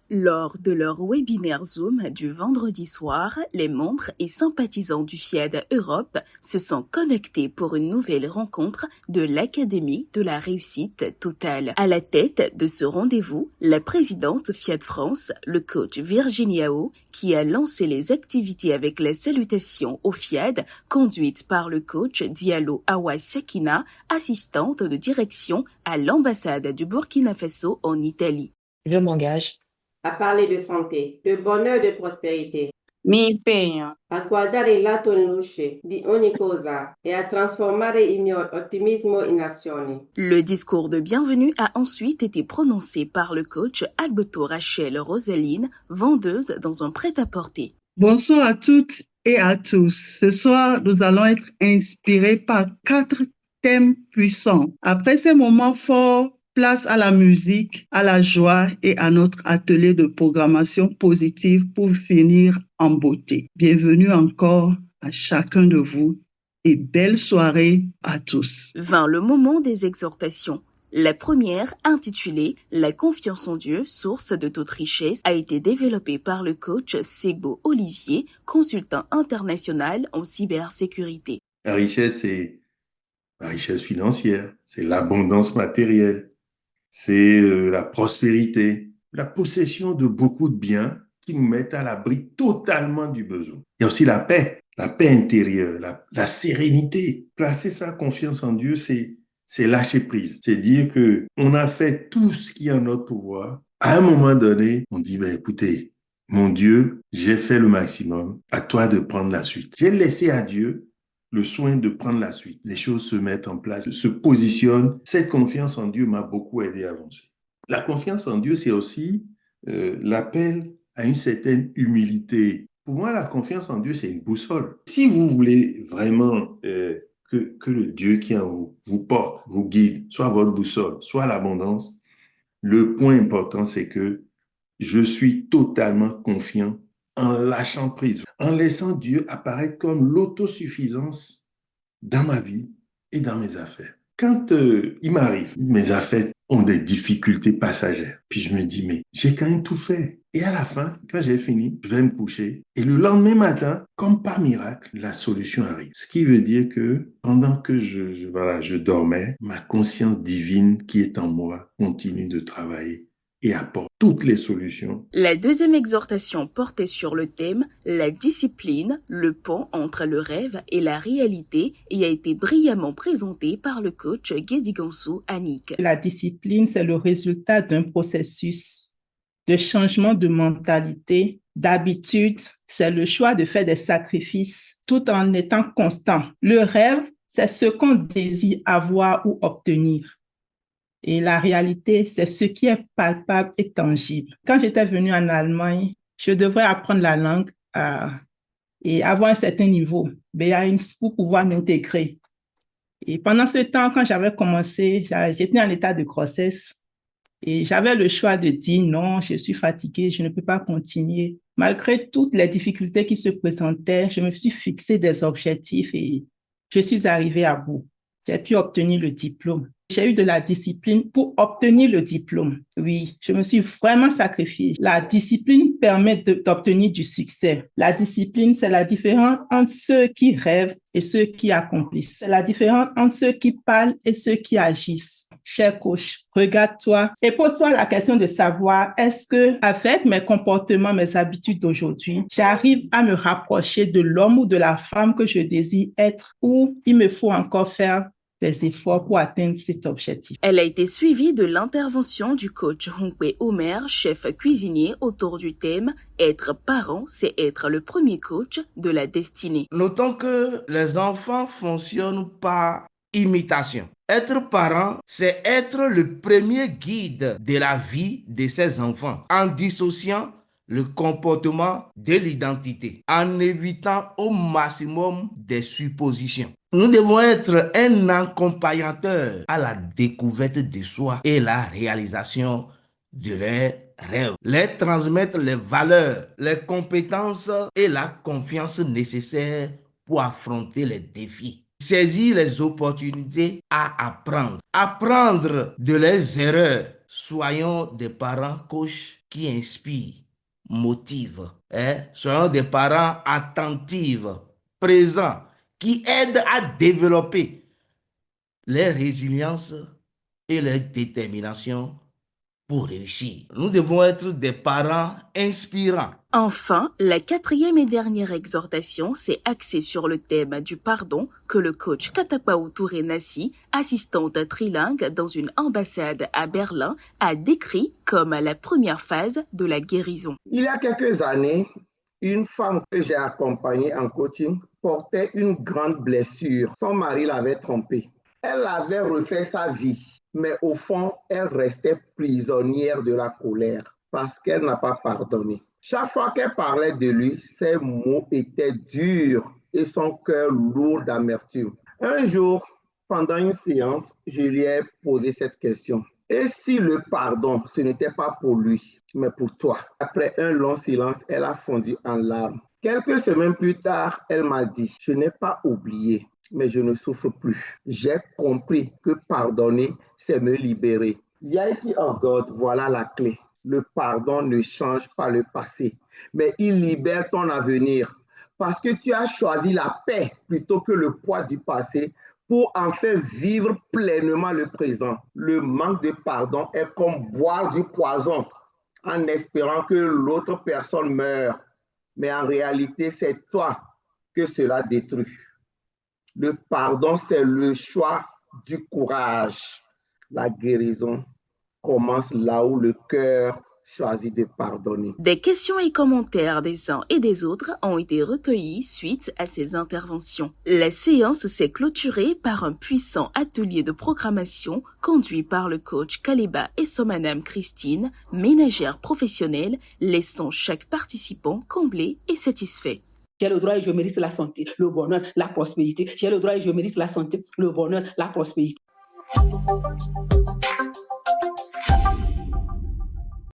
Lors de leur webinaire Zoom du vendredi soir, les membres et sympathisants du FIAD Europe se sont connectés pour une nouvelle rencontre de l'Académie de la réussite totale. À la tête de ce rendez-vous, la présidente FIAD France, le coach Virginie Ao, qui a lancé les activités avec la salutation au FIAD, conduite par le coach Diallo Awa Sakina, assistante de direction à l'ambassade du Burkina Faso en Italie. Je m'engage à parler de santé, de bonheur, de prospérité, Mi impegno a guardare il lato luce di ogni cosa e a trasformare il mio ottimismo in azioni. Le discours de bienvenue a ensuite été prononcé par le coach Agbeto Rachel Rosaline, vendeuse dans un prêt-à-porter. Bonsoir à toutes et à tous. Ce soir, nous allons être inspirés par 4 thèmes puissants. Après ces moments forts, place à la musique, à la joie et à notre atelier de programmation positive pour finir en beauté. Bienvenue encore à chacun de vous et belle soirée à tous. Vint le moment des exhortations. La première, intitulée « La confiance en Dieu, source de toute richesse », a été développée par le coach Segbo Olivier, consultant international en cybersécurité. La richesse, c'est la richesse financière, c'est l'abondance matérielle, c'est la prospérité, la possession de beaucoup de biens qui nous mettent à l'abri totalement du besoin. Il y a aussi la paix intérieure, la sérénité. Placer sa confiance en Dieu, c'est lâcher prise. C'est dire que on a fait tout ce qui est en notre pouvoir. À un moment donné, on dit, écoutez, mon Dieu, j'ai fait le maximum. À toi de prendre la suite. J'ai laissé à Dieu le soin de prendre la suite. Les choses se mettent en place, se positionnent. Cette confiance en Dieu m'a beaucoup aidé à avancer. La confiance en Dieu, c'est aussi l'appel à une certaine humilité. Pour moi, la confiance en Dieu, c'est une boussole. Si vous voulez vraiment que le Dieu qui est en vous vous porte, vous guide, soit votre boussole, soit l'abondance, le point important, c'est que je suis totalement confiant en lâchant prise, en laissant Dieu apparaître comme l'autosuffisance dans ma vie et dans mes affaires. Quand il m'arrive, mes affaires ont des difficultés passagères, puis je me dis, mais j'ai quand même tout fait. Et à la fin, quand j'ai fini, je vais me coucher. Et le lendemain matin, comme par miracle, la solution arrive. Ce qui veut dire que pendant que je dormais, ma conscience divine qui est en moi continue de travailler et apporte toutes les solutions. La deuxième exhortation portait sur le thème « La discipline, le pont entre le rêve et la réalité » et a été brillamment présentée par le coach Guédigansou Annick. La discipline, c'est le résultat d'un processus de changement de mentalité, d'habitude. C'est le choix de faire des sacrifices tout en étant constant. Le rêve, c'est ce qu'on désire avoir ou obtenir. Et la réalité, c'est ce qui est palpable et tangible. Quand j'étais venue en Allemagne, je devrais apprendre la langue et avoir un certain niveau pour pouvoir m'intégrer. Et pendant ce temps, quand j'avais commencé, j'étais en état de grossesse et j'avais le choix de dire non, je suis fatiguée, je ne peux pas continuer. Malgré toutes les difficultés qui se présentaient, je me suis fixé des objectifs et je suis arrivée à bout. J'ai pu obtenir le diplôme. J'ai eu de la discipline pour obtenir le diplôme. Oui, je me suis vraiment sacrifiée. La discipline permet d'obtenir du succès. La discipline, c'est la différence entre ceux qui rêvent et ceux qui accomplissent. C'est la différence entre ceux qui parlent et ceux qui agissent. Cher coach, regarde-toi et pose-toi la question de savoir est-ce que, avec mes comportements, mes habitudes d'aujourd'hui, j'arrive à me rapprocher de l'homme ou de la femme que je désire être ou il me faut encore faire des efforts pour atteindre cet objectif. Elle a été suivie de l'intervention du coach Hunkwe Omer, chef cuisinier, autour du thème « Être parent, c'est être le premier coach de la destinée ». Notons que les enfants fonctionnent par imitation. Être parent, c'est être le premier guide de la vie de ses enfants, en dissociant le comportement de l'identité, en évitant au maximum des suppositions. Nous devons être un accompagnateur à la découverte de soi et la réalisation de leurs rêves. Leur transmettre les valeurs, les compétences et la confiance nécessaires pour affronter les défis. saisir les opportunités à apprendre. Apprendre de leurs erreurs. Soyons des parents coachs qui inspirent, motivent. Soyons des parents attentifs, présents, qui aident à développer leur résilience et leur détermination pour réussir. Nous devons être des parents inspirants. Enfin, la quatrième et dernière exhortation s'est axée sur le thème du pardon que le coach Katakpao Touré Nassi, assistante trilingue dans une ambassade à Berlin, a décrit comme la première phase de la guérison. Il y a quelques années, une femme que j'ai accompagnée en coaching portait une grande blessure. Son mari l'avait trompée. Elle avait refait sa vie, mais au fond, elle restait prisonnière de la colère parce qu'elle n'a pas pardonné. Chaque fois qu'elle parlait de lui, ses mots étaient durs et son cœur lourd d'amertume. Un jour, pendant une séance, je lui ai posé cette question. Et si le pardon, ce n'était pas pour lui, mais pour toi? Après un long silence, elle a fondu en larmes. Quelques semaines plus tard, elle m'a dit, je n'ai pas oublié, mais je ne souffre plus. J'ai compris que pardonner, c'est me libérer. Yaiki Orgod, voilà la clé. Le pardon ne change pas le passé, mais il libère ton avenir. Parce que tu as choisi la paix plutôt que le poids du passé pour enfin vivre pleinement le présent. Le manque de pardon est comme boire du poison en espérant que l'autre personne meure. Mais en réalité, c'est toi que cela détruit. Le pardon, c'est le choix du courage. La guérison commence là où le cœur choisit de pardonner. Des questions et commentaires des uns et des autres ont été recueillis suite à ces interventions. La séance s'est clôturée par un puissant atelier de programmation conduit par le coach Kaleba et Somanam Christine, ménagère professionnelle, laissant chaque participant comblé et satisfait. J'ai le droit et je mérite la santé, le bonheur, la prospérité. J'ai le droit et je mérite la santé, le bonheur, la prospérité.